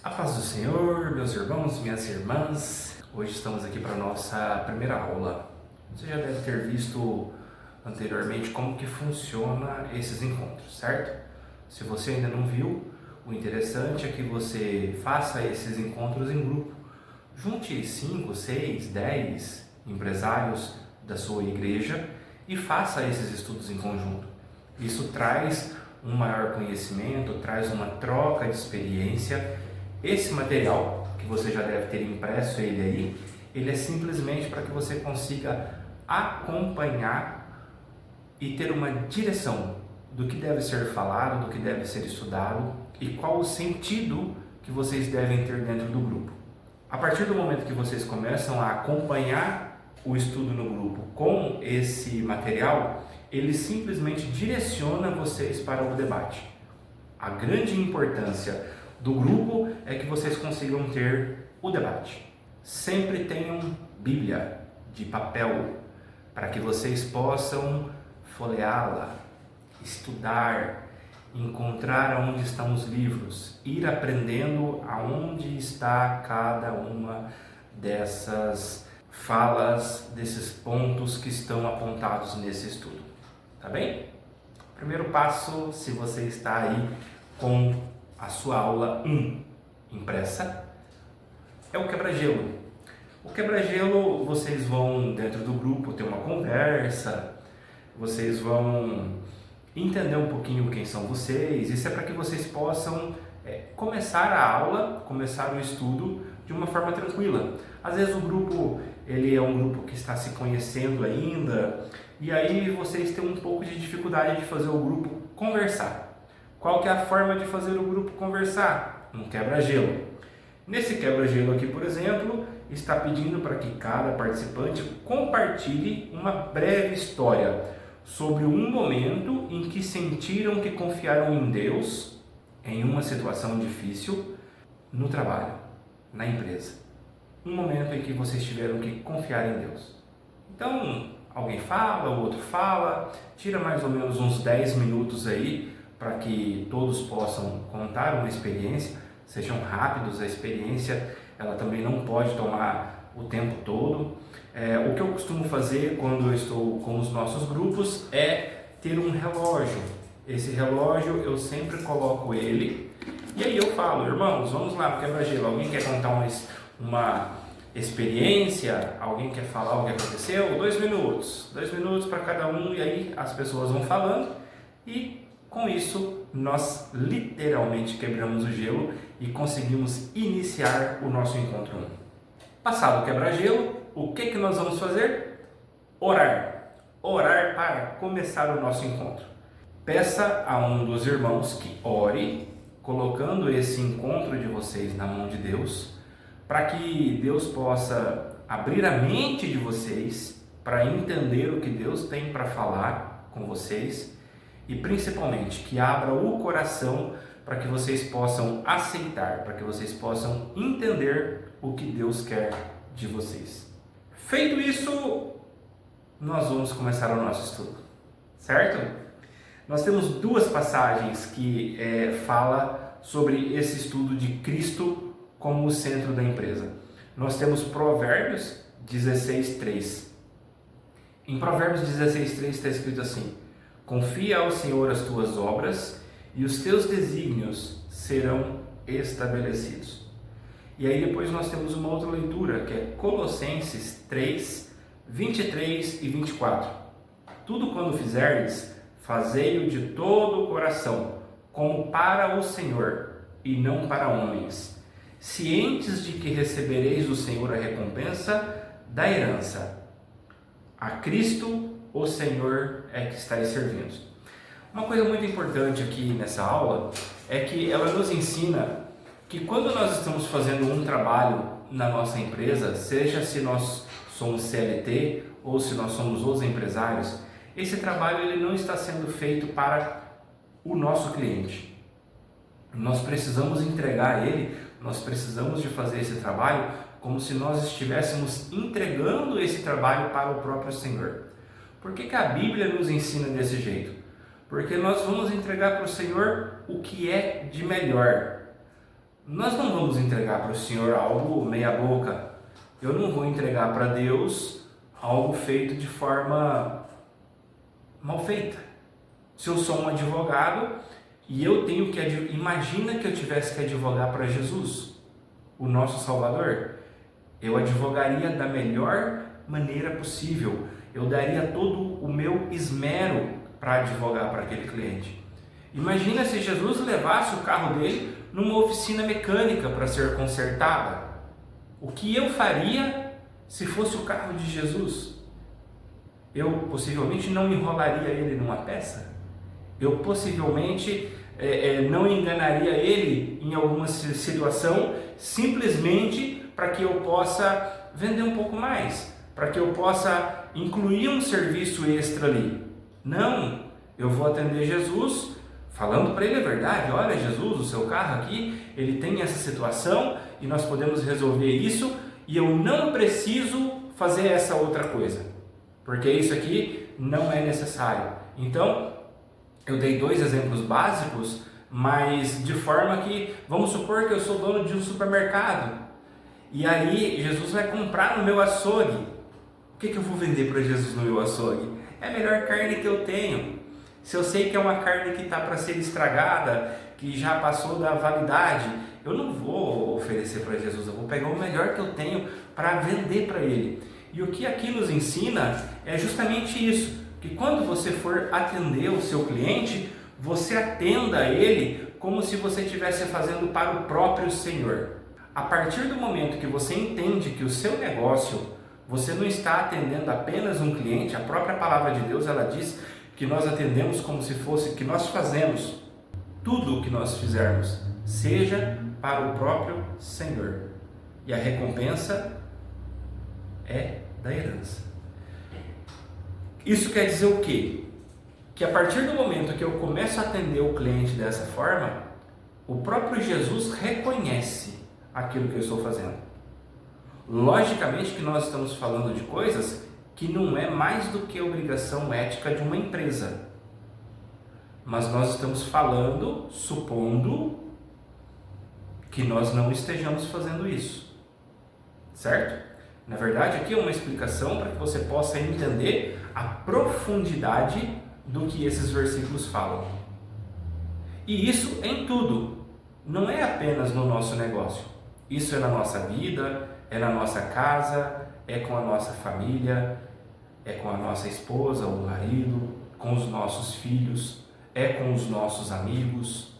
A paz do Senhor, meus irmãos, minhas irmãs. Hoje estamos aqui para a nossa primeira aula. Você já deve ter visto anteriormente como que funciona esses encontros, certo? Se você ainda não viu, o interessante é que você faça esses encontros em grupo. Junte 5, 6, 10 empresários da sua igreja e faça esses estudos em conjunto. Isso traz um maior conhecimento, traz uma troca de experiência. Esse material, que você já deve ter impresso ele aí, ele é simplesmente para que você consiga acompanhar e ter uma direção do que deve ser falado, do que deve ser estudado e qual o sentido que vocês devem ter dentro do grupo. A partir do momento que vocês começam a acompanhar o estudo no grupo com esse material, ele simplesmente direciona vocês para o debate. A grande importância do grupo é que vocês consigam ter o debate. Sempre tenham Bíblia de papel para que vocês possam folheá-la, estudar, encontrar onde estão os livros, ir aprendendo aonde está cada uma dessas falas, desses pontos que estão apontados nesse estudo. Tá bem? Primeiro passo, se você está aí com a sua aula 1 impressa, é o quebra-gelo. O quebra-gelo, vocês vão dentro do grupo ter uma conversa, vocês vão entender um pouquinho quem são vocês. Isso é para que vocês possam começar a aula, começar o estudo de uma forma tranquila. Às vezes o grupo ele é um grupo que está se conhecendo ainda, e aí vocês têm um pouco de dificuldade de fazer o grupo conversar. Qual que é a forma de fazer o grupo conversar? Um quebra-gelo. Nesse quebra-gelo aqui, por exemplo, está pedindo para que cada participante compartilhe uma breve história sobre um momento em que sentiram que confiaram em Deus em uma situação difícil no trabalho, na empresa. Um momento em que vocês tiveram que confiar em Deus. Então, alguém fala, o outro fala, tira mais ou menos uns 10 minutos aí para que todos possam contar uma experiência, sejam rápidos, a experiência ela também não pode tomar o tempo todo. O que eu costumo fazer quando eu estou com os nossos grupos é ter um relógio. Esse relógio eu sempre coloco ele e aí eu falo, irmãos, vamos lá para o quebra-gelo. Alguém quer contar uma experiência? Alguém quer falar o que aconteceu? 2 minutos. 2 minutos para cada um, e aí as pessoas vão falando e com isso nós literalmente quebramos o gelo e conseguimos iniciar o nosso encontro 1. Passado o quebra-gelo, o que nós vamos fazer? Orar. Orar para começar o nosso encontro. Peça a um dos irmãos que ore, colocando esse encontro de vocês na mão de Deus, para que Deus possa abrir a mente de vocês para entender o que Deus tem para falar com vocês e principalmente que abra o coração para que vocês possam aceitar, para que vocês possam entender o que Deus quer de vocês. Feito isso, nós vamos começar o nosso estudo, certo? Nós temos 2 passagens que fala sobre esse estudo de Cristo como o centro da empresa. Nós temos Provérbios 16:3. Em Provérbios 16:3 está escrito assim: confia ao Senhor as tuas obras e os teus desígnios serão estabelecidos. E aí depois nós temos uma outra leitura que é Colossenses 3:23 e 24. Tudo quando fizerdes, fazei-o de todo o coração, como para o Senhor e não para homens, cientes de que recebereis do Senhor a recompensa da herança. A Cristo, o Senhor, é que estáis servindo. Uma coisa muito importante aqui nessa aula é que ela nos ensina que quando nós estamos fazendo um trabalho na nossa empresa, seja se nós somos CLT ou se nós somos os empresários, esse trabalho ele não está sendo feito para o nosso cliente. Nós precisamos entregar ele, nós precisamos de fazer esse trabalho como se nós estivéssemos entregando esse trabalho para o próprio Senhor. Por que a Bíblia nos ensina desse jeito? Porque nós vamos entregar para o Senhor o que é de melhor. Nós não vamos entregar para o Senhor algo meia boca. Eu não vou entregar para Deus algo feito de forma mal feita. Se eu sou um advogado e eu tenho que... Imagina que eu tivesse que advogar para Jesus, o nosso Salvador. Eu advogaria da melhor maneira possível. Eu daria todo o meu esmero para advogar para aquele cliente. Imagina se Jesus levasse o carro dele numa oficina mecânica para ser consertada. O que eu faria se fosse o carro de Jesus? Eu possivelmente não enrolaria ele numa peça. Eu possivelmente não enganaria ele em alguma situação simplesmente para que eu possa vender um pouco mais, para que eu possa incluir um serviço extra ali. Não, eu vou atender Jesus falando para ele a verdade. Olha, Jesus, o seu carro aqui, ele tem essa situação e nós podemos resolver isso e eu não preciso fazer essa outra coisa, porque isso aqui não é necessário. Então, eu dei 2 exemplos básicos, mas de forma que, vamos supor que eu sou dono de um supermercado e aí Jesus vai comprar no meu açougue. O que eu vou vender para Jesus no meu açougue? É a melhor carne que eu tenho. Se eu sei que é uma carne que está para ser estragada, que já passou da validade, eu não vou oferecer para Jesus, eu vou pegar o melhor que eu tenho para vender para Ele. E o que aqui nos ensina é justamente isso, que quando você for atender o seu cliente, você atenda a ele como se você estivesse fazendo para o próprio Senhor. A partir do momento que você entende que o seu negócio, você não está atendendo apenas um cliente, a própria palavra de Deus, ela diz que nós atendemos como se fosse, que nós fazemos tudo o que nós fizermos, seja para o próprio Senhor. E a recompensa é da herança. Isso quer dizer o quê? Que a partir do momento que eu começo a atender o cliente dessa forma, o próprio Jesus reconhece aquilo que eu estou fazendo. Logicamente que nós estamos falando de coisas que não é mais do que obrigação ética de uma empresa. Mas nós estamos falando, supondo que nós não estejamos fazendo isso. Certo? Na verdade, aqui é uma explicação para que você possa entender a profundidade do que esses versículos falam. E isso em tudo. Não é apenas no nosso negócio. Isso é na nossa vida, é na nossa casa, é com a nossa família, é com a nossa esposa ou marido, com os nossos filhos, é com os nossos amigos,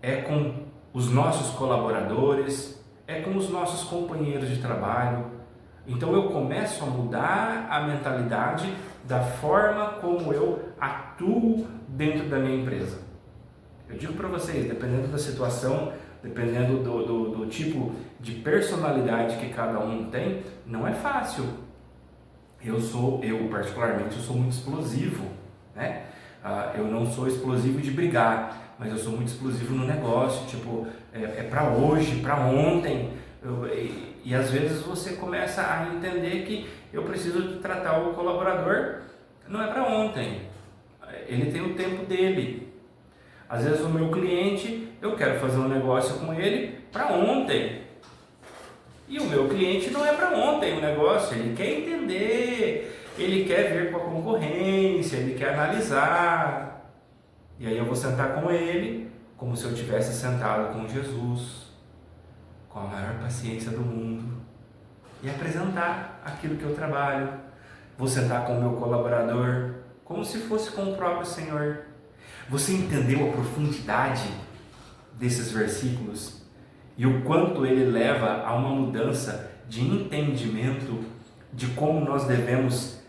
é com os nossos colaboradores, é com os nossos companheiros de trabalho. Então eu começo a mudar a mentalidade da forma como eu atuo dentro da minha empresa. Eu digo para vocês, dependendo da situação, dependendo do tipo de personalidade que cada um tem, não é fácil. Eu particularmente, eu sou muito explosivo, né? Eu não sou explosivo de brigar, mas eu sou muito explosivo no negócio, tipo, é para hoje, para ontem. E às vezes você começa a entender que eu preciso tratar o colaborador, não é para ontem, ele tem o tempo dele. Às vezes o meu cliente, eu quero fazer um negócio com ele para ontem. E o meu cliente não é para ontem o negócio, ele quer entender, ele quer ver com a concorrência, ele quer analisar. E aí eu vou sentar com ele como se eu tivesse sentado com Jesus, com a maior paciência do mundo, e apresentar aquilo que eu trabalho. Vou sentar com o meu colaborador como se fosse com o próprio Senhor. Você entendeu a profundidade desses versículos e o quanto ele leva a uma mudança de entendimento de como nós devemos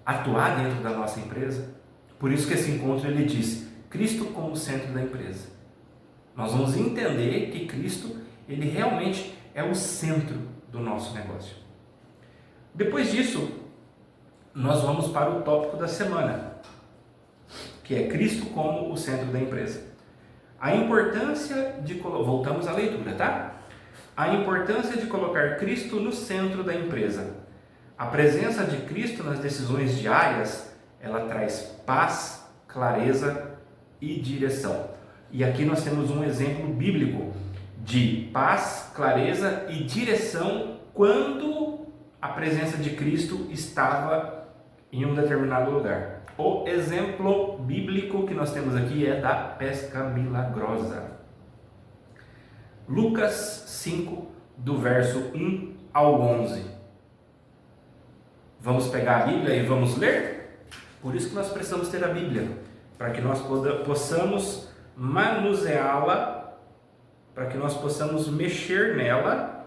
atuar dentro da nossa empresa? Por isso que esse encontro ele diz Cristo como centro da empresa. Nós vamos entender que Cristo ele realmente é o centro do nosso negócio. Depois disso, nós vamos para o tópico da semana, que é Cristo como o centro da empresa. A importância de... Voltamos à leitura, tá? A importância de colocar Cristo no centro da empresa. A presença de Cristo nas decisões diárias, ela traz paz, clareza e direção. E aqui nós temos um exemplo bíblico de paz, clareza e direção quando a presença de Cristo estava em um determinado lugar. O exemplo bíblico que nós temos aqui é da pesca milagrosa. Lucas 5, do verso 1 ao 11. Vamos pegar a Bíblia e vamos ler? Por isso que nós precisamos ter a Bíblia, para que nós possamos manuseá-la, para que nós possamos mexer nela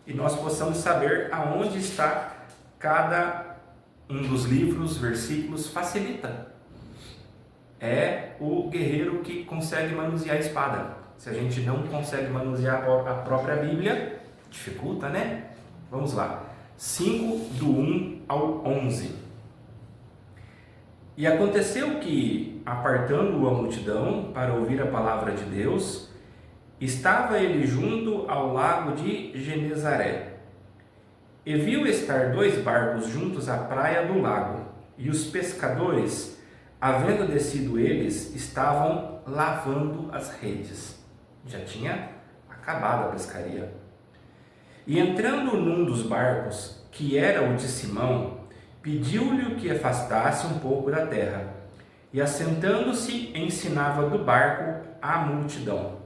e nós possamos saber aonde está cada um dos livros, versículos. Facilita. É o guerreiro que consegue manusear a espada. Se a gente não consegue manusear a própria Bíblia, dificulta, né? Vamos lá. 5, do 1 ao 11. E aconteceu que, apartando a multidão para ouvir a palavra de Deus, estava ele junto ao lago de Genezaré. E viu estar 2 barcos juntos à praia do lago, e os pescadores, havendo descido eles, estavam lavando as redes. Já tinha acabado a pescaria. E entrando num dos barcos, que era o de Simão, pediu-lhe que afastasse um pouco da terra, e assentando-se ensinava do barco a multidão.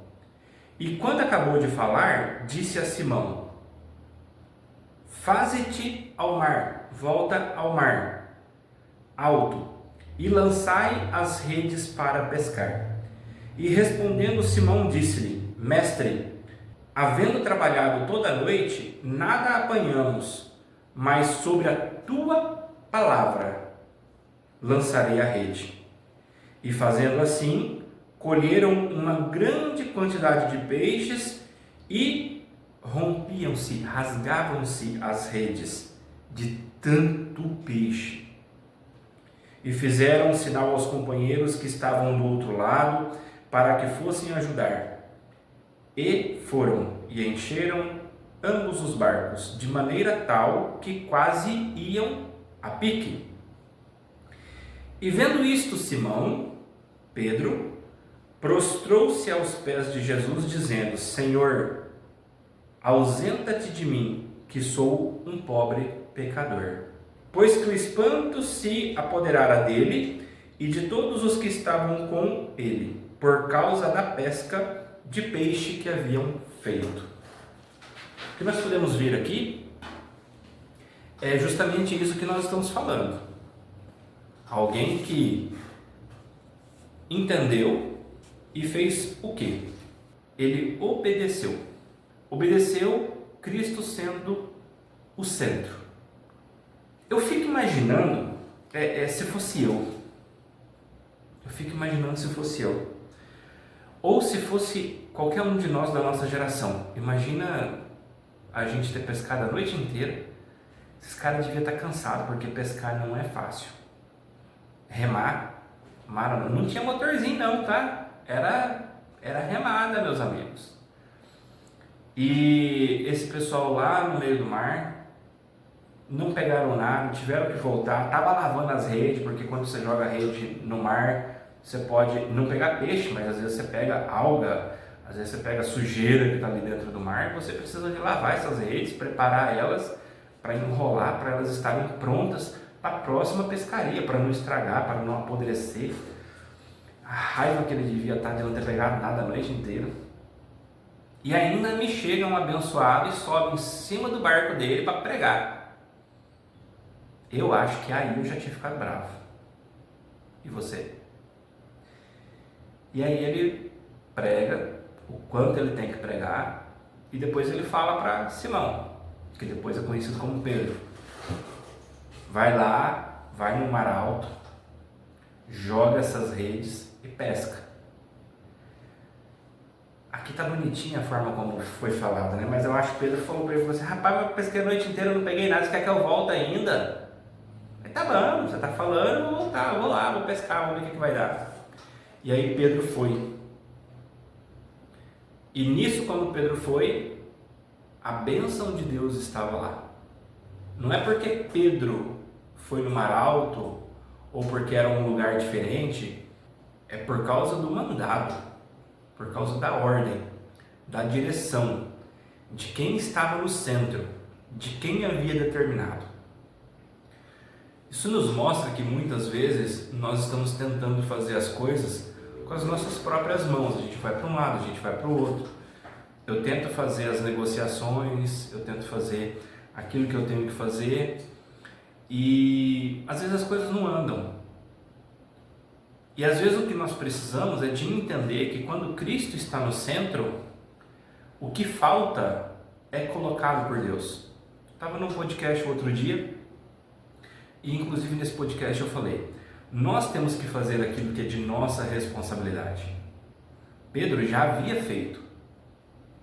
E quando acabou de falar, disse a Simão: Faze-te ao mar, volta ao mar, alto, e lançai as redes para pescar. E respondendo Simão disse-lhe: Mestre, havendo trabalhado toda a noite, nada apanhamos, mas sobre a tua palavra lançarei a rede. E fazendo assim, colheram uma grande quantidade de peixes e rompiam-se, rasgavam-se as redes de tanto peixe. E fizeram um sinal aos companheiros que estavam do outro lado, para que fossem ajudar. E foram, e encheram ambos os barcos, de maneira tal que quase iam a pique. E vendo isto, Simão, Pedro, prostrou-se aos pés de Jesus, dizendo: Senhor, ausenta-te de mim, que sou um pobre pecador. Pois que o espanto se apoderara dele e de todos os que estavam com ele, por causa da pesca de peixe que haviam feito. O que nós podemos ver aqui é justamente isso que nós estamos falando. Alguém que entendeu e fez o quê? Ele obedeceu. Obedeceu, Cristo sendo o centro. Eu fico imaginando, se fosse eu. Eu fico imaginando se fosse eu. Ou se fosse qualquer um de nós da nossa geração. Imagina a gente ter pescado a noite inteira. Esses caras deviam estar cansados, porque pescar não é fácil. Remar, mar, não tinha motorzinho não, tá? Era remada, meus amigos. E esse pessoal lá no meio do mar não pegaram nada, tiveram que voltar, estava lavando as redes, porque quando você joga a rede no mar, você pode não pegar peixe, mas às vezes você pega alga, às vezes você pega sujeira que está ali dentro do mar, e você precisa de lavar essas redes, preparar elas para enrolar, para elas estarem prontas para a próxima pescaria, para não estragar, para não apodrecer. A raiva que ele devia estar de não ter pegado nada a noite inteira. E ainda me chega um abençoado e sobe em cima do barco dele para pregar. Eu acho que aí eu já tinha ficado bravo. E você? E aí ele prega o quanto ele tem que pregar e depois ele fala para Simão, que depois é conhecido como Pedro: vai lá, vai no mar alto, joga essas redes e pesca. Aqui tá bonitinha a forma como foi falado, né? Mas eu acho que Pedro falou para ele, falou assim: rapaz, eu pesquei a noite inteira, eu não peguei nada, você quer que eu volte ainda? Aí tá bom, você tá falando, eu vou voltar, eu vou lá, vou pescar, vamos ver o que vai dar. E aí Pedro foi. E nisso, quando Pedro foi, a bênção de Deus estava lá. Não é porque Pedro foi no mar alto, ou porque era um lugar diferente, é por causa do mandado, por causa da ordem. da direção, de quem estava no centro, de quem havia determinado. Isso nos mostra que muitas vezes nós estamos tentando fazer as coisas com as nossas próprias mãos. A gente vai para um lado, a gente vai para o outro. Eu tento fazer as negociações, eu tento fazer aquilo que eu tenho que fazer e às vezes as coisas não andam. E às vezes o que nós precisamos é de entender que quando Cristo está no centro, o que falta é colocado por Deus. Estava num podcast outro dia e inclusive nesse podcast eu falei, nós temos que fazer aquilo que é de nossa responsabilidade. Pedro já havia feito.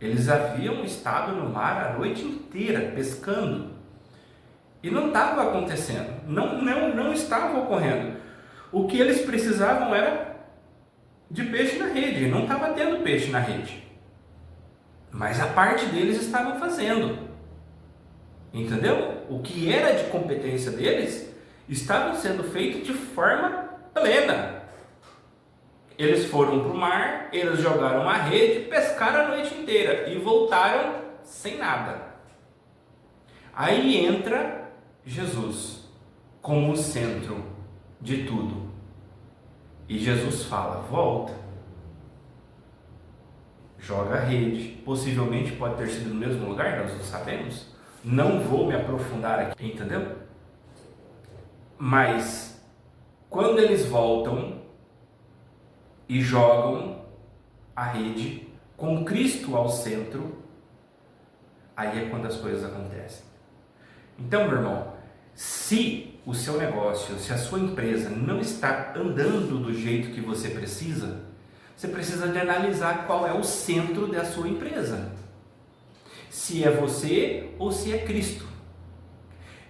Eles haviam estado no mar a noite inteira pescando e não estava acontecendo, não estava ocorrendo. O que eles precisavam era de peixe na rede, não estava tendo peixe na rede, mas a parte deles estavam fazendo, entendeu? O que era de competência deles estava sendo feito de forma plena. Eles foram para o mar, eles jogaram uma rede, pescaram a noite inteira e voltaram sem nada. Aí entra Jesus como o centro de tudo. E Jesus fala, volta. Joga a rede. Possivelmente pode ter sido no mesmo lugar, nós não sabemos. Não vou me aprofundar aqui, entendeu? Mas quando eles voltam e jogam a rede com Cristo ao centro, aí é quando as coisas acontecem. Então, meu irmão, se o seu negócio, se a sua empresa não está andando do jeito que você precisa de analisar qual é o centro da sua empresa. Se é você ou se é Cristo.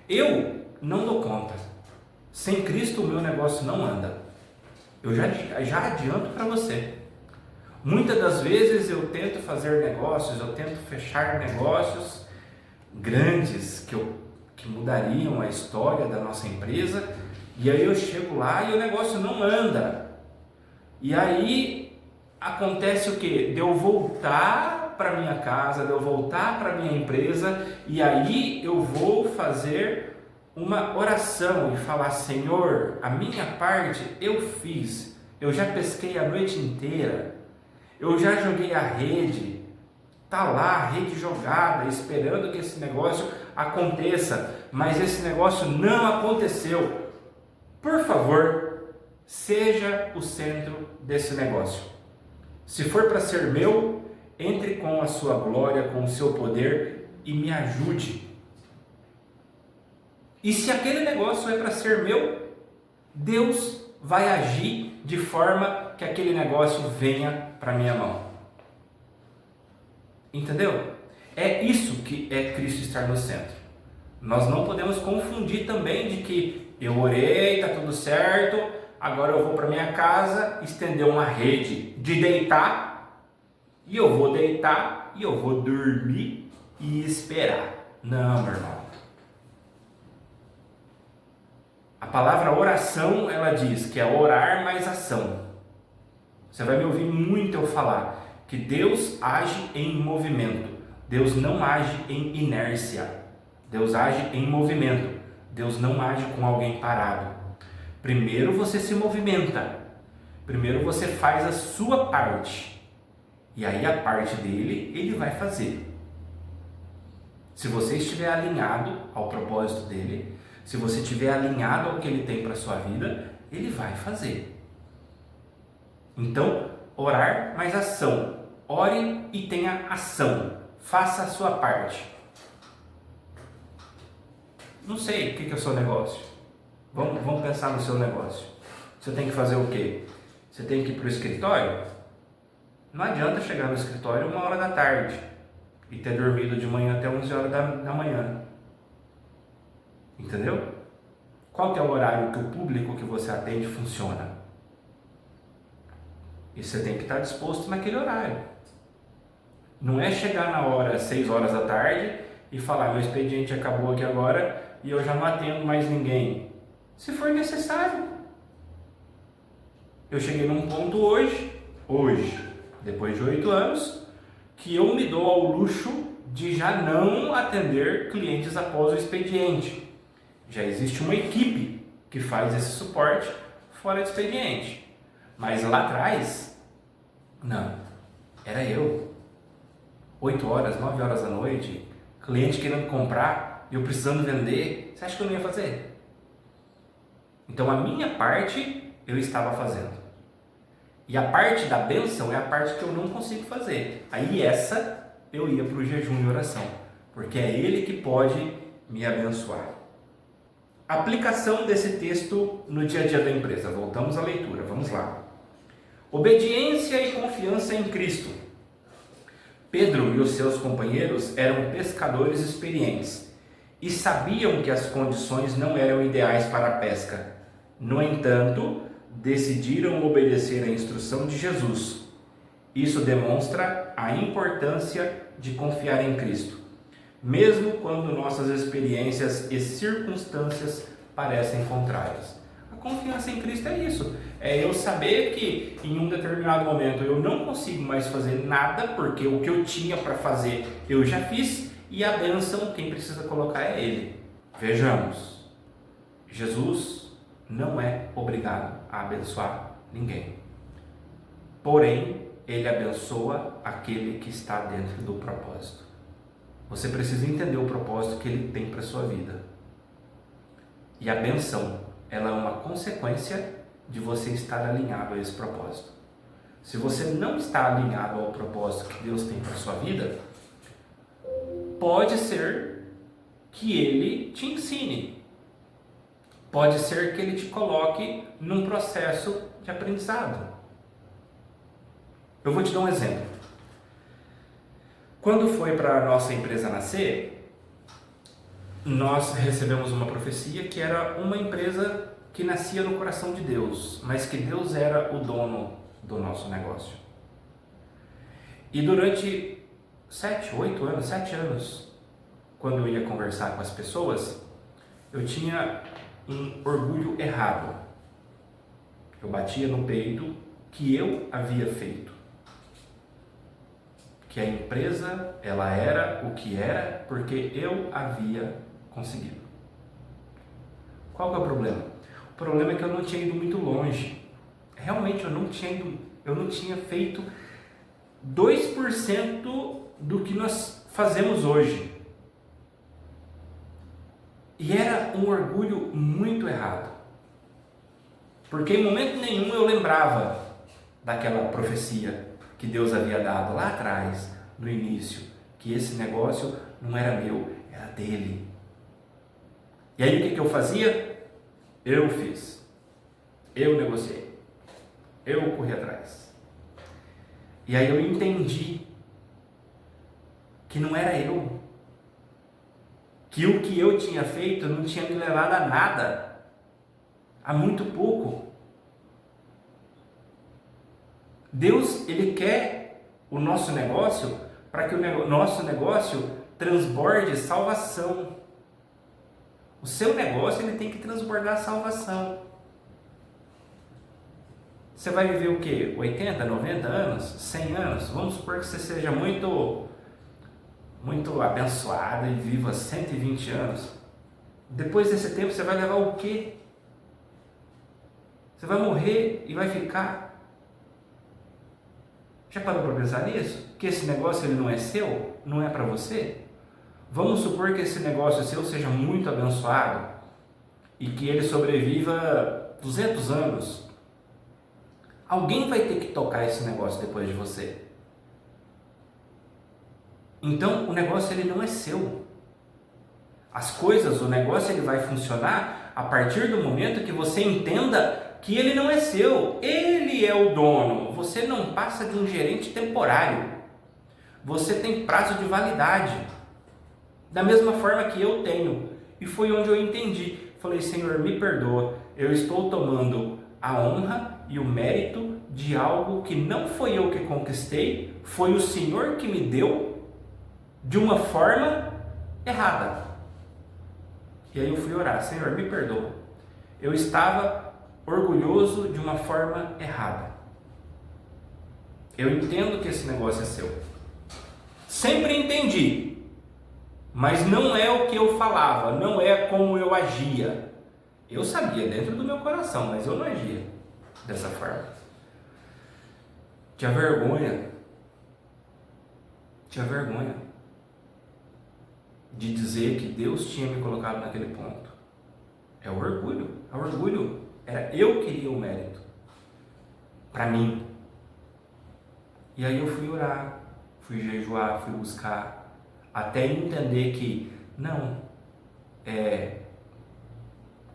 Eu não dou conta. Sem Cristo o meu negócio não anda. Eu já adianto para você. Muitas das vezes eu tento fazer negócios, eu tento fechar negócios grandes que mudariam a história da nossa empresa, e aí eu chego lá e o negócio não anda. E aí acontece o quê? De eu voltar para minha casa, de eu voltar para minha empresa, e aí eu vou fazer uma oração e falar, Senhor, a minha parte eu fiz, eu já pesquei a noite inteira, eu já joguei a rede, tá lá a rede jogada, esperando que esse negócio aconteça, mas esse negócio não aconteceu. Por favor, seja o centro desse negócio. Se for para ser meu, entre com a sua glória, com o seu poder e me ajude. E se aquele negócio é para ser meu, Deus vai agir de forma que aquele negócio venha para minha mão. Entendeu? É isso que é Cristo estar no centro. Nós não podemos confundir também de que eu orei, está tudo certo, agora eu vou para minha casa estender uma rede de deitar, e eu vou deitar e eu vou dormir e esperar. Não, meu irmão. A palavra oração, ela diz que é orar mais ação. Você vai me ouvir muito eu falar que Deus age em movimento. Deus não age em inércia. Deus age em movimento. Deus não age com alguém parado. Primeiro você se movimenta. Primeiro você faz a sua parte. E aí a parte dele, ele vai fazer. Se você estiver alinhado ao propósito dele, se você estiver alinhado ao que ele tem para a sua vida, ele vai fazer. Então, orar mais ação. Ore e tenha ação. Faça a sua parte. Não sei o que é o seu negócio. Vamos pensar no seu negócio. Você tem que fazer o quê? Você tem que ir para o escritório? Não adianta chegar no escritório 1h da tarde e ter dormido de manhã até 11h da manhã. Entendeu? Qual que é o horário que o público que você atende funciona? E você tem que estar disposto naquele horário. Não é chegar na hora, 6h da tarde, e falar, meu expediente acabou aqui agora e eu já não atendo mais ninguém. Se for necessário. Eu cheguei num ponto hoje, depois de 8 anos, que eu me dou ao luxo de já não atender clientes após o expediente. Já existe uma equipe que faz esse suporte fora do expediente. Mas lá atrás, não, era eu. 8 horas, 9 horas da noite, cliente querendo comprar e eu precisando vender. Você acha que eu não ia fazer? Então a minha parte eu estava fazendo. E a parte da bênção é a parte que eu não consigo fazer. Aí essa eu ia para o jejum e oração, porque é Ele que pode me abençoar. Aplicação desse texto no dia a dia da empresa. Voltamos à leitura, vamos lá. Obediência e confiança em Cristo. Pedro e os seus companheiros eram pescadores experientes e sabiam que as condições não eram ideais para a pesca. No entanto, decidiram obedecer à instrução de Jesus. Isso demonstra a importância de confiar em Cristo, mesmo quando nossas experiências e circunstâncias parecem contrárias. A confiança em Cristo é isso, é eu saber que em um determinado momento eu não consigo mais fazer nada, porque o que eu tinha para fazer eu já fiz, e a bênção quem precisa colocar é Ele. Vejamos, Jesus não é obrigado a abençoar ninguém, porém Ele abençoa aquele que está dentro do propósito. Você precisa entender o propósito que Ele tem para a sua vida. E a bênção, ela é uma consequência de você estar alinhado a esse propósito. Se você não está alinhado ao propósito que Deus tem para a sua vida, pode ser que Ele te ensine. Pode ser que Ele te coloque num processo de aprendizado. Eu vou te dar um exemplo. Quando foi para a nossa empresa nascer, nós recebemos uma profecia que era uma empresa que nascia no coração de Deus, mas que Deus era o dono do nosso negócio. E durante 7 anos, quando eu ia conversar com as pessoas, eu tinha um orgulho errado. Eu batia no peito que eu havia feito. Que a empresa, ela era o que era porque eu havia conseguido. Qual que é o problema? O problema é que eu não tinha ido muito longe. Realmente eu não tinha feito 2% do que nós fazemos hoje. E era um orgulho muito errado. Porque em momento nenhum eu lembrava daquela profecia que Deus havia dado lá atrás, no início, que esse negócio não era meu, era dele. E aí o que eu fazia? Eu fiz. Eu negociei. Eu corri atrás. E aí eu entendi que não era eu. Que o que eu tinha feito não tinha me levado a nada. A muito pouco. Deus, Ele quer o nosso negócio para que o nosso negócio transborde salvação. O seu negócio, ele tem que transbordar salvação. Você vai viver o quê? 80, 90 anos? 100 anos? Vamos supor que você seja muito abençoado e viva 120 anos. Depois desse tempo você vai levar o quê? Você vai morrer e vai ficar. Já parou para pensar nisso? Que esse negócio ele não é seu? Não é para você? Vamos supor que esse negócio seu seja muito abençoado e que ele sobreviva 200 anos. Alguém vai ter que tocar esse negócio depois de você. Então o negócio ele não é seu. As coisas, o negócio ele vai funcionar a partir do momento que você entenda que ele não é seu, ele é o dono. Você não passa de um gerente temporário. Você tem prazo de validade. Da mesma forma que eu tenho. E foi onde eu entendi. Falei, Senhor, me perdoa. Eu estou tomando a honra e o mérito de algo que não foi eu que conquistei, foi o Senhor que me deu de uma forma errada. E aí eu fui orar, Senhor, me perdoa. Eu estava orgulhoso de uma forma errada. Eu entendo que esse negócio é seu. Sempre entendi, mas não é o que eu falava, não é como eu agia. Eu sabia dentro do meu coração, mas eu não agia dessa forma. Tinha vergonha de dizer que Deus tinha me colocado naquele ponto. É o orgulho. O orgulho era eu queria o mérito para mim. E aí eu fui orar, fui jejuar, fui buscar, até entender que não,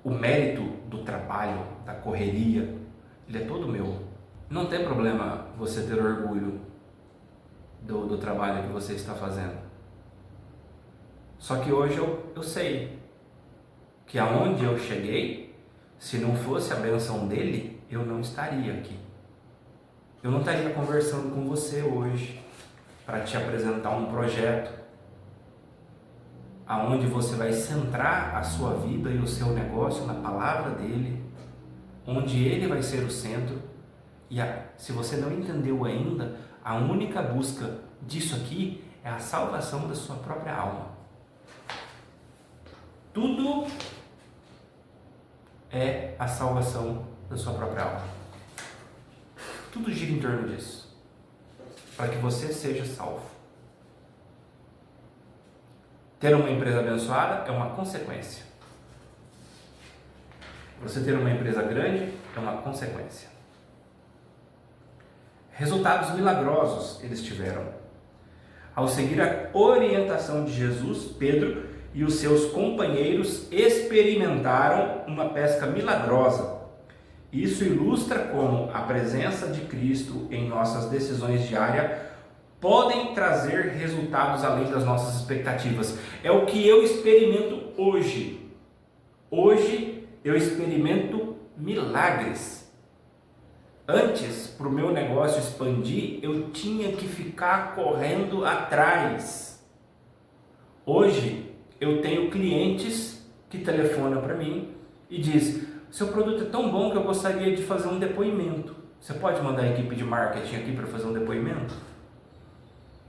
o mérito do trabalho, da correria, ele é todo meu. Não tem problema você ter orgulho do trabalho que você está fazendo. Só que hoje eu sei que aonde eu cheguei, se não fosse a bênção dele, eu não estaria aqui. Eu não estaria conversando com você hoje para te apresentar um projeto aonde você vai centrar a sua vida e o seu negócio na palavra dele, onde ele vai ser o centro. E se você não entendeu ainda, a única busca disso aqui é a salvação da sua própria alma. Tudo é a salvação da sua própria alma. Tudo gira em torno disso, para que você seja salvo. Ter uma empresa abençoada é uma consequência. Você ter uma empresa grande é uma consequência. Resultados milagrosos eles tiveram. Ao seguir a orientação de Jesus, Pedro e os seus companheiros experimentaram uma pesca milagrosa. Isso ilustra como a presença de Cristo em nossas decisões diárias podem trazer resultados além das nossas expectativas. É o que eu experimento hoje. Hoje eu experimento milagres. Antes, para o meu negócio expandir, eu tinha que ficar correndo atrás. Hoje, eu tenho clientes que telefonam para mim e dizem: seu produto é tão bom que eu gostaria de fazer um depoimento. Você pode mandar a equipe de marketing aqui para fazer um depoimento?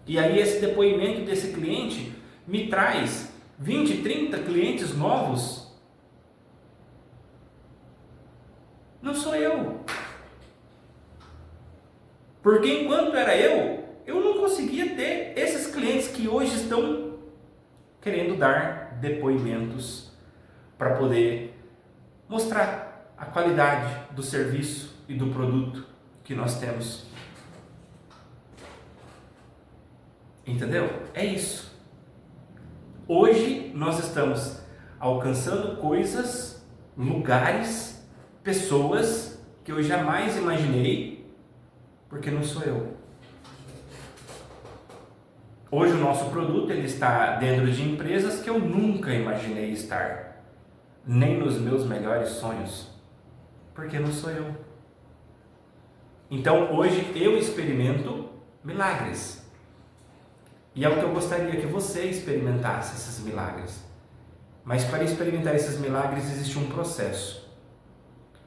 E aí esse depoimento desse cliente me traz 20, 30 clientes novos. Não sou eu. Porque enquanto era eu não conseguia ter esses clientes que hoje estão querendo dar depoimentos para poder mostrar a qualidade do serviço e do produto que nós temos. Entendeu? É isso. Hoje nós estamos alcançando coisas, lugares, pessoas que eu jamais imaginei, porque não sou eu. Hoje o nosso produto ele está dentro de empresas que eu nunca imaginei estar, nem nos meus melhores sonhos, porque não sou eu. Então hoje eu experimento milagres. E é o que eu gostaria que você experimentasse, esses milagres. Mas para experimentar esses milagres existe um processo.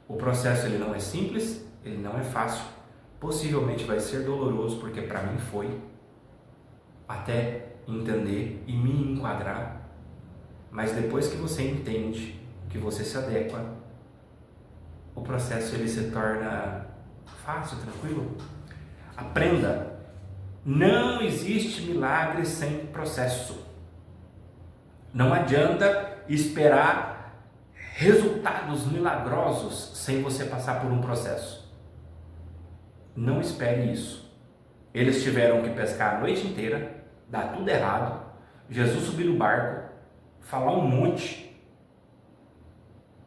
O processo ele não é simples, ele não é fácil. Possivelmente vai ser doloroso, porque para mim foi. Até entender e me enquadrar. Mas depois que você entende, que você se adequa, o processo ele se torna fácil, tranquilo. Aprenda. Não existe milagre sem processo. Não adianta esperar resultados milagrosos sem você passar por um processo. Não espere isso. Eles tiveram que pescar a noite inteira, dar tudo errado, Jesus subir no barco, falar um monte,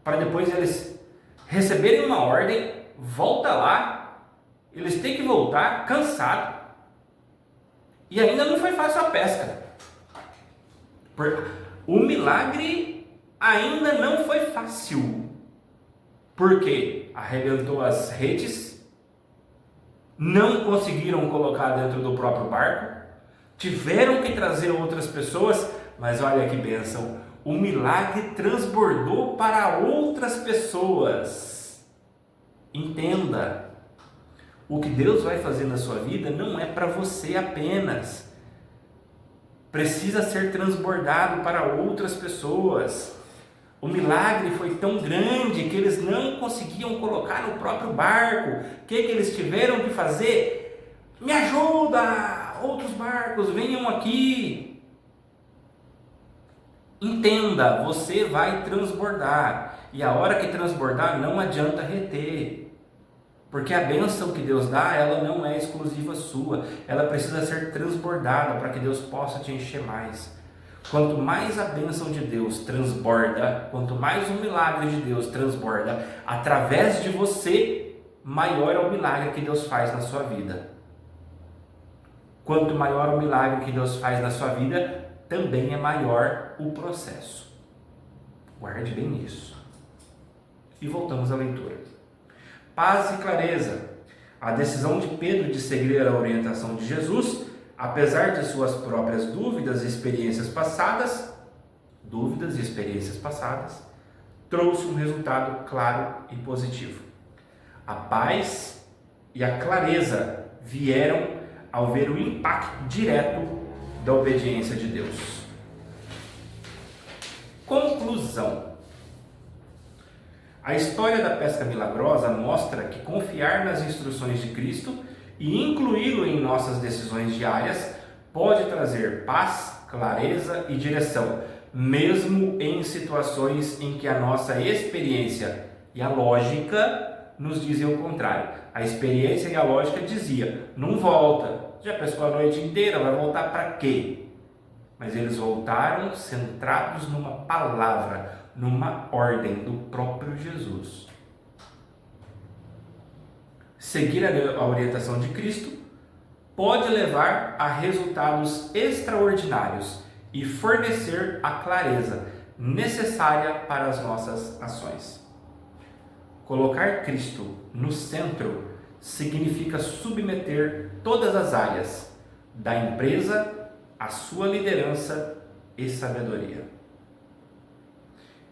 para depois eles receberem uma ordem, volta lá, eles têm que voltar cansado. E ainda não foi fácil a pesca. O milagre ainda não foi fácil. Porque arrebentou as redes, não conseguiram colocar dentro do próprio barco, tiveram que trazer outras pessoas, mas olha que bênção, o milagre transbordou para outras pessoas. Entenda. O que Deus vai fazer na sua vida não é para você apenas. precisa ser transbordado para outras pessoas. O milagre foi tão grande que eles não conseguiam colocar no próprio barco. O que eles tiveram que fazer? Me ajuda! Outros barcos, venham aqui. Entenda, você vai transbordar. E a hora que transbordar, não adianta reter. Porque a bênção que Deus dá, ela não é exclusiva sua. Ela precisa ser transbordada para que Deus possa te encher mais. Quanto mais a bênção de Deus transborda, quanto mais o milagre de Deus transborda através de você, maior é o milagre que Deus faz na sua vida. Quanto maior o milagre que Deus faz na sua vida, também é maior o processo. Guarde bem isso. E voltamos à leitura. Paz e clareza. A decisão de Pedro de seguir a orientação de Jesus, apesar de suas próprias dúvidas e experiências passadas, trouxe um resultado claro e positivo. A paz e a clareza vieram ao ver o impacto direto da obediência de Deus. Conclusão. A história da pesca milagrosa mostra que confiar nas instruções de Cristo e incluí-lo em nossas decisões diárias pode trazer paz, clareza e direção, mesmo em situações em que a nossa experiência e a lógica nos dizem o contrário. A experiência e a lógica dizia, não volta, já pescou a noite inteira, vai voltar para quê? Mas eles voltaram centrados numa palavra, numa ordem do próprio Jesus. Seguir a orientação de Cristo pode levar a resultados extraordinários e fornecer a clareza necessária para as nossas ações. Colocar Cristo no centro significa submeter todas as áreas da empresa à sua liderança e sabedoria.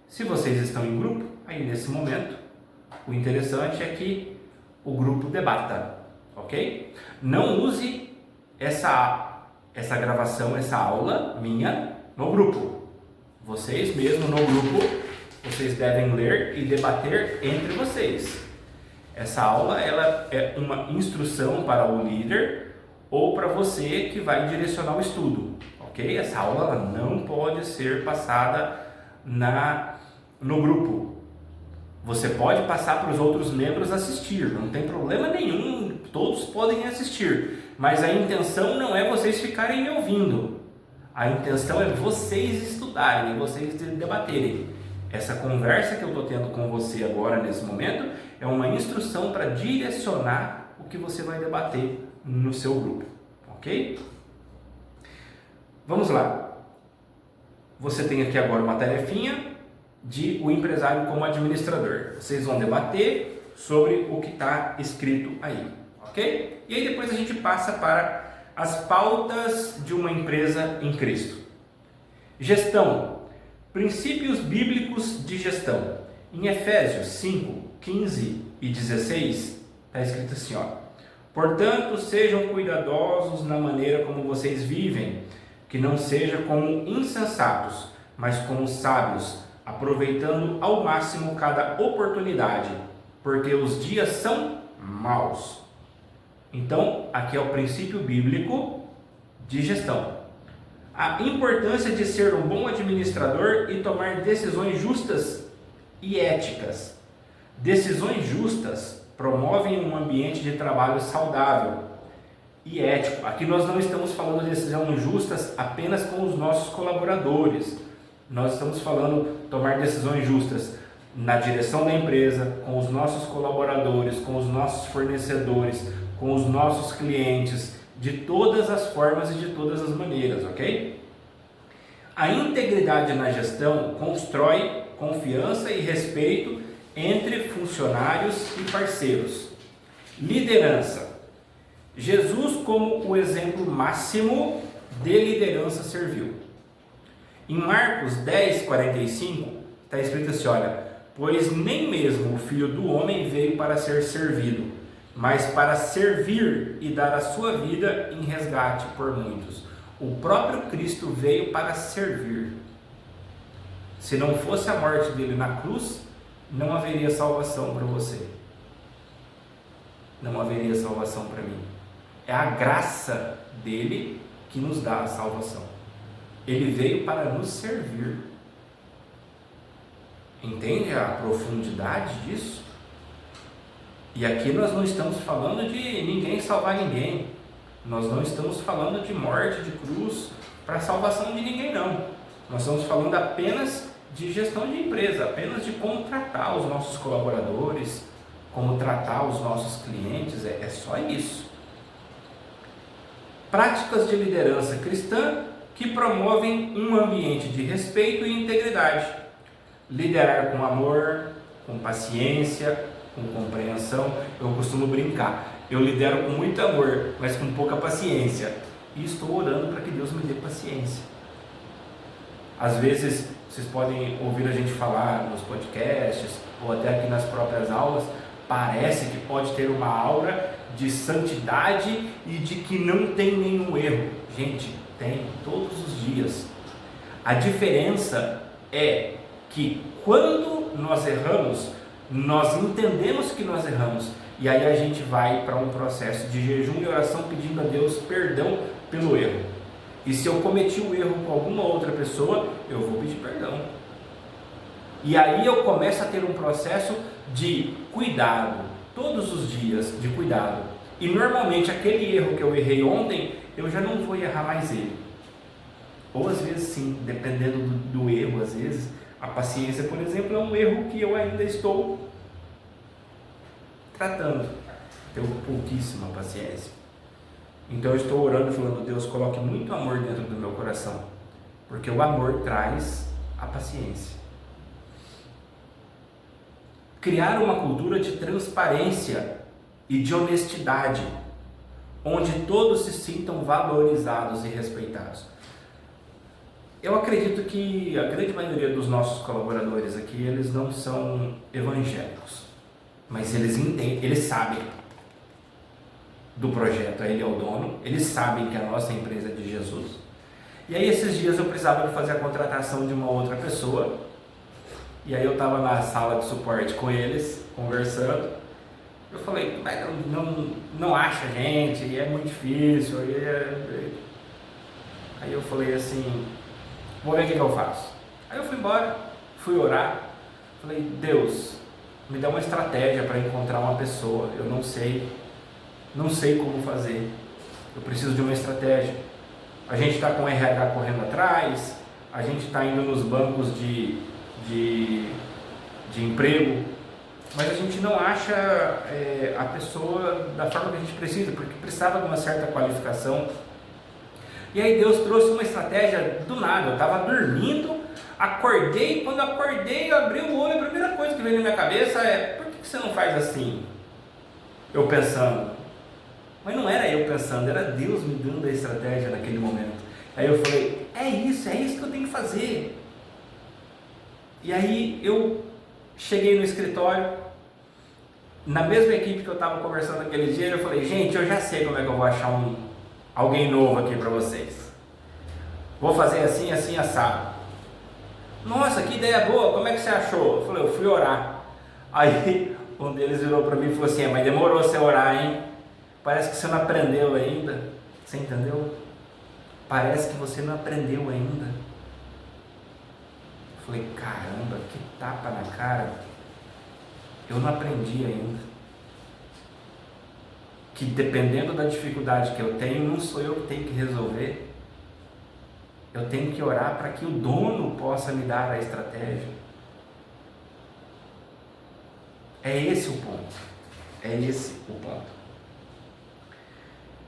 Se vocês estão em grupo, aí nesse momento, o interessante é que o grupo debata, ok? Não use essa gravação, essa aula minha no grupo. Vocês mesmo no grupo, vocês devem ler e debater entre vocês. Essa aula ela é uma instrução para o líder ou para você que vai direcionar o estudo, ok? Essa aula ela não pode ser passada no grupo. Você pode passar para os outros membros assistir, não tem problema nenhum, todos podem assistir, mas a intenção não é vocês ficarem me ouvindo, a intenção é vocês estudarem, é vocês debaterem. Essa conversa que eu estou tendo com você agora, nesse momento, é uma instrução para direcionar o que você vai debater no seu grupo, ok? Vamos lá. Você tem aqui agora uma tarefinha de o empresário como administrador. Vocês vão debater sobre o que está escrito aí, ok? E aí depois a gente passa para as pautas de uma empresa em Cristo. Gestão. Princípios bíblicos de gestão. Em Efésios 5, 15 e 16, está escrito assim, ó. Portanto, sejam cuidadosos na maneira como vocês vivem, que não seja como insensatos, mas como sábios, aproveitando ao máximo cada oportunidade, porque os dias são maus. Então, aqui é o princípio bíblico de gestão. A importância de ser um bom administrador e tomar decisões justas e éticas. Decisões justas promovem um ambiente de trabalho saudável e ético. Aqui nós não estamos falando de decisões justas apenas com os nossos colaboradores. Nós estamos falando tomar decisões justas na direção da empresa, com os nossos colaboradores, com os nossos fornecedores, com os nossos clientes, de todas as formas e de todas as maneiras, ok? A integridade na gestão constrói confiança e respeito entre funcionários e parceiros. Liderança. Jesus como o exemplo máximo de liderança serviu. Em Marcos 10, 45, está escrito assim, olha, pois nem mesmo o Filho do Homem veio para ser servido, mas para servir e dar a sua vida em resgate por muitos. O próprio Cristo veio para servir. Se não fosse a morte dele na cruz, não haveria salvação para você. Não haveria salvação para mim. É a graça dele que nos dá a salvação. Ele veio para nos servir. Entende a profundidade disso? E aqui nós não estamos falando de ninguém salvar ninguém. Nós não estamos falando de morte, de cruz, para salvação de ninguém, não. Nós estamos falando apenas de gestão de empresa, apenas de como tratar os nossos colaboradores, como tratar os nossos clientes, é só isso. Práticas de liderança cristã que promovem um ambiente de respeito e integridade. Liderar com amor, com paciência, com compreensão. Eu costumo brincar, eu lidero com muito amor, mas com pouca paciência. E estou orando para que Deus me dê paciência. Às vezes, vocês podem ouvir a gente falar nos podcasts, ou até aqui nas próprias aulas, parece que pode ter uma aura de santidade e de que não tem nenhum erro. Gente, tem, todos os dias. A diferença é que quando nós erramos, nós entendemos que nós erramos, e aí a gente vai para um processo de jejum e oração pedindo a Deus perdão pelo erro. E se eu cometi um erro com alguma outra pessoa, eu vou pedir perdão. E aí eu começo a ter um processo de cuidado, todos os dias de cuidado. E normalmente aquele erro que eu errei ontem, eu já não vou errar mais ele. Ou às vezes sim, dependendo do erro, às vezes. A paciência, por exemplo, é um erro que eu ainda estou tratando. Tenho pouquíssima paciência. Então eu estou orando, falando: Deus, coloque muito amor dentro do meu coração, porque o amor traz a paciência. Criar uma cultura de transparência e de honestidade, onde todos se sintam valorizados e respeitados. Eu acredito que a grande maioria dos nossos colaboradores aqui, eles não são evangélicos, mas eles entendem, eles sabem do projeto. Ele é o dono, eles sabem que a nossa empresa é de Jesus. E aí esses dias eu precisava de fazer a contratação de uma outra pessoa, e aí eu estava na sala de suporte com eles, conversando. Eu falei: mas não acha gente, é muito difícil. Aí eu falei assim: vou ver o que eu faço. Aí eu fui embora, fui orar, falei: Deus, me dá uma estratégia para encontrar uma pessoa. Eu não sei como fazer, eu preciso de uma estratégia. A gente está com o RH correndo atrás, a gente está indo nos bancos de emprego, mas a gente não acha a pessoa da forma que a gente precisa, porque precisava de uma certa qualificação. E aí Deus trouxe uma estratégia do nada. Eu estava dormindo, acordei, quando acordei, eu abri o olho, a primeira coisa que veio na minha cabeça é: por que você não faz assim? Eu pensando, mas não era eu pensando, era Deus me dando a estratégia naquele momento. Aí eu falei: é isso que eu tenho que fazer. E aí eu cheguei no escritório, na mesma equipe que eu estava conversando aquele dia, eu falei: gente, eu já sei como é que eu vou achar alguém novo aqui para vocês. Vou fazer assim, assim, assado. Nossa, que ideia boa, como é que você achou? Eu falei: eu fui orar. Aí um deles virou para mim e falou assim: mas demorou você orar, hein? Parece que você não aprendeu ainda. Você entendeu? Parece que você não aprendeu ainda. Eu falei: caramba, que tapa na cara. Eu não aprendi ainda. Que dependendo da dificuldade que eu tenho, não sou eu que tenho que resolver. Eu tenho que orar para que o dono possa me dar a estratégia. É esse o ponto. É esse o ponto.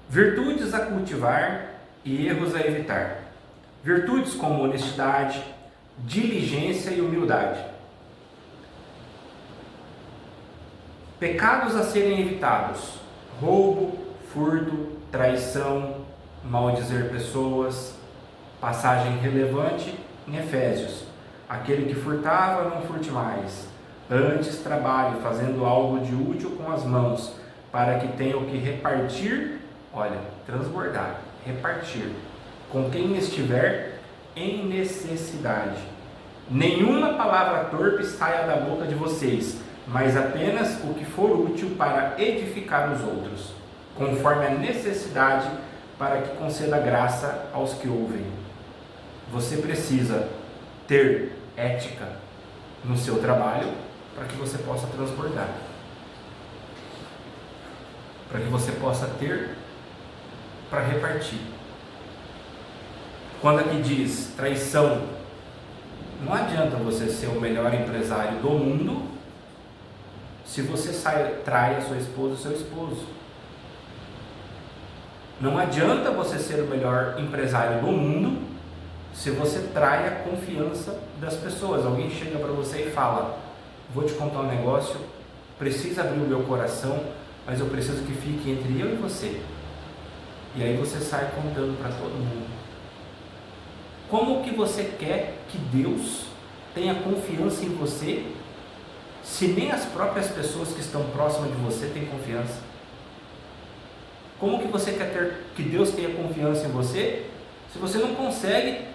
Virtudes a cultivar e erros a evitar. Virtudes como honestidade, diligência e humildade. Pecados a serem evitados: roubo, furto, traição, maldizer pessoas. Passagem relevante em Efésios: aquele que furtava, não furte mais. Antes trabalhe, fazendo algo de útil com as mãos, para que tenha o que repartir. Olha, transbordar, repartir. com quem estiver em necessidade. Nenhuma palavra torpe saia da boca de vocês, mas apenas o que for útil para edificar os outros, conforme a necessidade, para que conceda graça aos que ouvem. Você precisa ter ética no seu trabalho para que você possa transbordar, para que você possa ter para repartir. Quando aqui diz traição, não adianta você ser o melhor empresário do mundo se você trai a sua esposa ou seu esposo. Não adianta você ser o melhor empresário do mundo se você trai a confiança das pessoas. Alguém chega para você e fala: vou te contar um negócio, precisa abrir o meu coração, mas eu preciso que fique entre eu e você. E aí você sai contando para todo mundo. Como que você quer que Deus tenha confiança em você, se nem as próprias pessoas que estão próximas de você têm confiança? Como que você quer que Deus tenha confiança em você, se você não consegue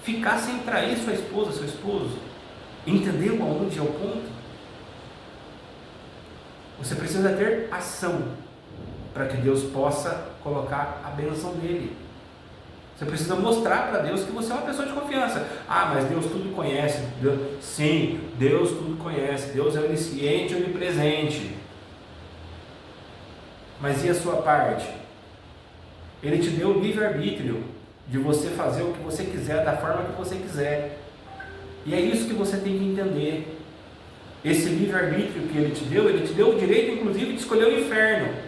ficar sem trair sua esposa, seu esposo? Entendeu aonde é o ponto? Você precisa ter ação para que Deus possa colocar a bênção dele. Você precisa mostrar para Deus que você é uma pessoa de confiança. Ah, mas Deus tudo conhece. Sim, Deus tudo conhece. Deus é onisciente e onipresente. Mas e a sua parte? Ele te deu o livre-arbítrio de você fazer o que você quiser, da forma que você quiser. E é isso que você tem que entender. Esse livre-arbítrio que ele te deu o direito, inclusive, de escolher o inferno.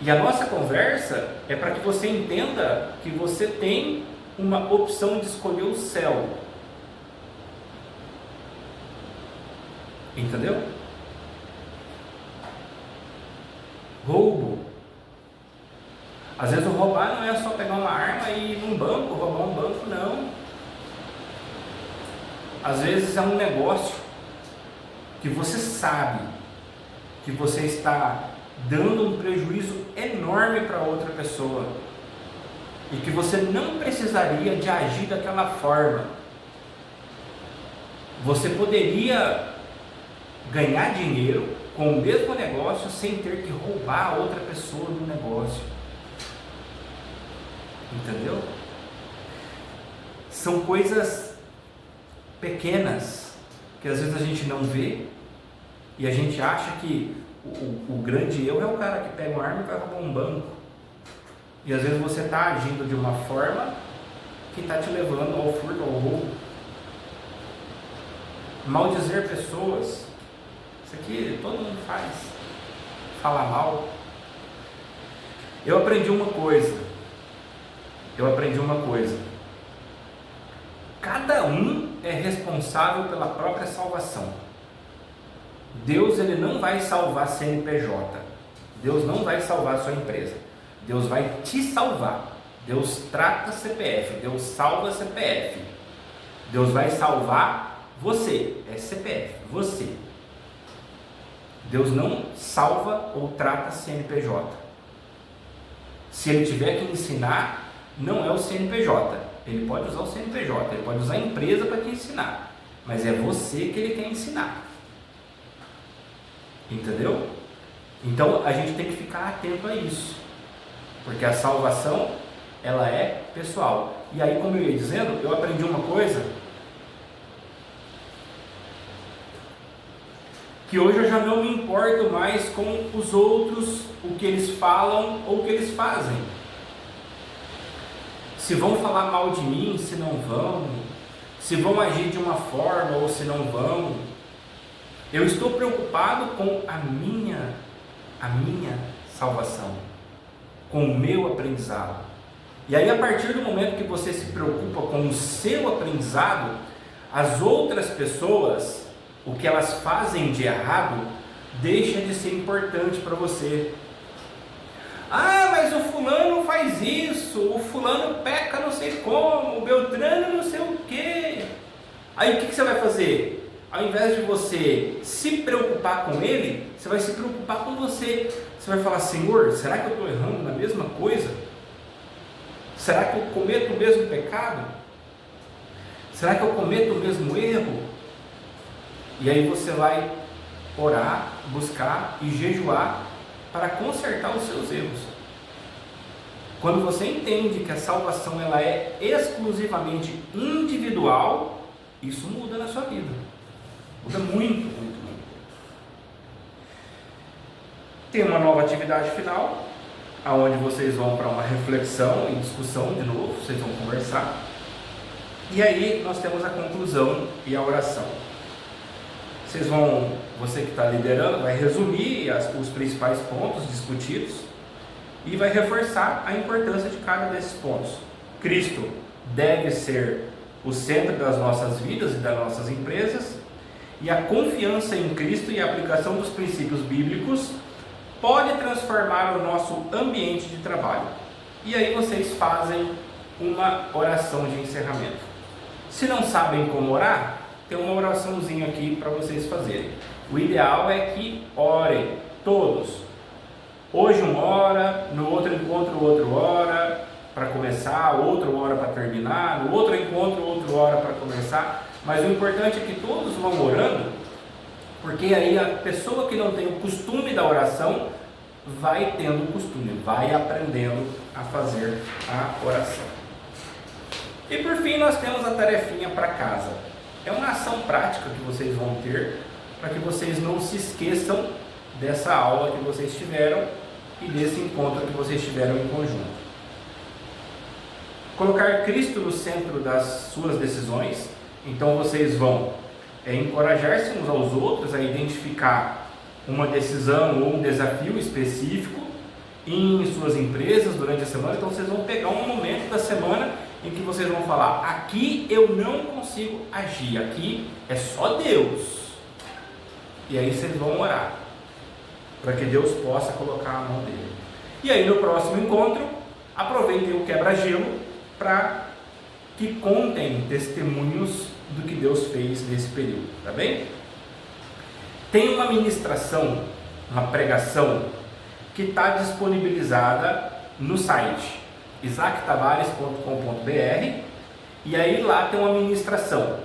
E a nossa conversa é para que você entenda que você tem uma opção de escolher o céu. Entendeu? Roubo. Às vezes o roubar não é só pegar uma arma e ir num banco, roubar um banco, não. Às vezes é um negócio que você sabe que você está dando um prejuízo enorme para outra pessoa e que você não precisaria de agir daquela forma. Você poderia ganhar dinheiro com o mesmo negócio sem ter que roubar a outra pessoa do negócio. Entendeu? São coisas pequenas que às vezes a gente não vê e a gente acha que o grande eu é o cara que pega uma arma e vai roubar um banco. E às vezes você está agindo de uma forma que está te levando ao furto, ao roubo. Maldizer pessoas, isso aqui todo mundo faz. Falar mal. Eu aprendi uma coisa. Cada um é responsável pela própria salvação. Deus, ele não vai salvar CNPJ. Deus não vai salvar a sua empresa. Deus vai te salvar. Deus trata CPF. Deus salva CPF. Deus vai salvar você. É CPF, você. Deus não salva ou trata CNPJ. Se ele tiver que ensinar, não é o CNPJ. Ele pode usar o CNPJ, ele pode usar a empresa para te ensinar. Mas é você que ele quer ensinar. Entendeu? Então a gente tem que ficar atento a isso, porque a salvação, ela é pessoal. E aí, como eu ia dizendo, eu aprendi uma coisa que hoje eu já não me importo mais com os outros, o que eles falam ou o que eles fazem. Se vão falar mal de mim, se não vão, se vão agir de uma forma ou se não vão. Eu estou preocupado com a minha salvação, com o meu aprendizado. E aí, a partir do momento que você se preocupa com o seu aprendizado, as outras pessoas, o que elas fazem de errado, deixa de ser importante para você. Ah, mas o fulano faz isso, o fulano peca não sei como, o Beltrano não sei o quê. Aí o que você vai fazer? Ao invés de você se preocupar com ele, você vai se preocupar com você. Você vai falar: Senhor, será que eu estou errando na mesma coisa? Será que eu cometo o mesmo pecado? Será que eu cometo o mesmo erro? E aí você vai orar, buscar e jejuar para consertar os seus erros. Quando você entende que a salvação ela é exclusivamente individual, isso muda na sua vida. Muda muito, muito, muito. Tem uma nova atividade final, aonde vocês vão para uma reflexão e discussão de novo, vocês vão conversar. E aí nós temos a conclusão e a oração. Você que está liderando, vai resumir os principais pontos discutidos e vai reforçar a importância de cada desses pontos. Cristo deve ser o centro das nossas vidas e das nossas empresas, e a confiança em Cristo e a aplicação dos princípios bíblicos pode transformar o nosso ambiente de trabalho. E aí vocês fazem uma oração de encerramento. Se não sabem como orar, tem uma oraçãozinha aqui para vocês fazerem. O ideal é que orem todos. Hoje uma hora, no outro encontro outra hora para começar, outra hora para terminar, no outro encontro outra hora para começar. Mas o importante é que todos vão orando, porque aí a pessoa que não tem o costume da oração vai tendo o costume, vai aprendendo a fazer a oração. E por fim nós temos a tarefinha para casa. É uma ação prática que vocês vão ter para que vocês não se esqueçam dessa aula que vocês tiveram e desse encontro que vocês tiveram em conjunto. Colocar Cristo no centro das suas decisões. Então vocês vão encorajar-se uns aos outros a identificar uma decisão ou um desafio específico em suas empresas durante a semana. Então vocês vão pegar um momento da semana em que vocês vão falar: aqui eu não consigo agir, aqui é só Deus. E aí vocês vão orar para que Deus possa colocar a mão dele. E aí no próximo encontro, aproveitem o quebra-gelo para que contem testemunhos do que Deus fez nesse período, tá bem? Tem uma ministração, uma pregação que está disponibilizada no site isaactavares.com.br, e aí lá tem uma ministração.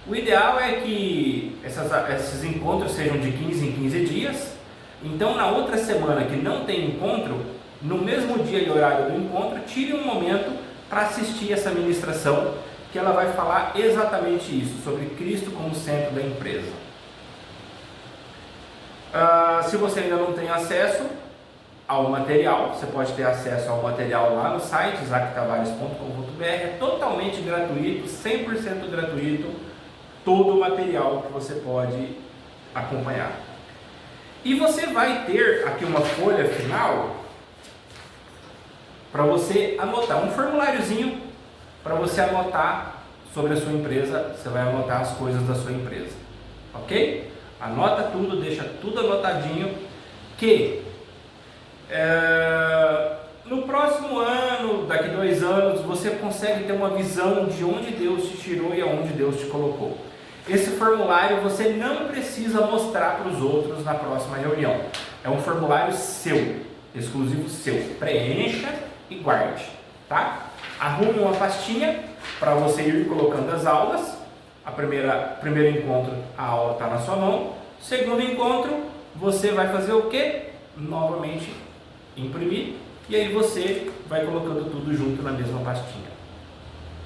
O ideal é que esses encontros sejam de 15 em 15 dias. Então na outra semana que não tem encontro, no mesmo dia e horário do encontro, tire um momento para assistir essa ministração, que ela vai falar exatamente isso, sobre Cristo como centro da empresa. Se você ainda não tem acesso ao material, você pode ter acesso ao material lá no site isaactavares.com.br. É totalmente gratuito, 100% gratuito, todo o material que você pode acompanhar. E você vai ter aqui uma folha final para você anotar, um formuláriozinho para você anotar sobre a sua empresa. Você vai anotar as coisas da sua empresa, ok? Anota tudo, deixa tudo anotadinho, que no próximo ano, daqui 2 anos, você consegue ter uma visão de onde Deus te tirou e aonde Deus te colocou. Esse formulário você não precisa mostrar para os outros na próxima reunião. É um formulário seu, exclusivo seu. Preencha e guarde, tá? Arrume uma pastinha para você ir colocando as aulas. Primeiro encontro, a aula está na sua mão. Segundo encontro, você vai fazer o quê? Novamente imprimir, e aí você vai colocando tudo junto na mesma pastinha.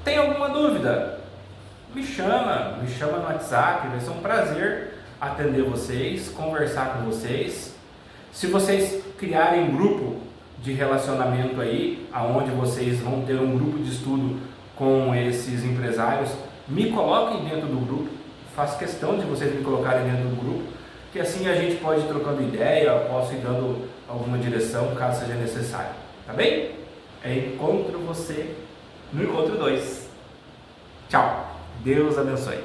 Tem alguma dúvida? Me chama no WhatsApp, vai ser um prazer atender vocês, conversar com vocês. Se vocês criarem grupo de relacionamento aí, aonde vocês vão ter um grupo de estudo com esses empresários, me coloquem dentro do grupo. Faço questão de vocês me colocarem dentro do grupo, que assim a gente pode ir trocando ideia, eu posso ir dando alguma direção caso seja necessário, tá bem? Encontro você no encontro 2. Tchau, Deus abençoe.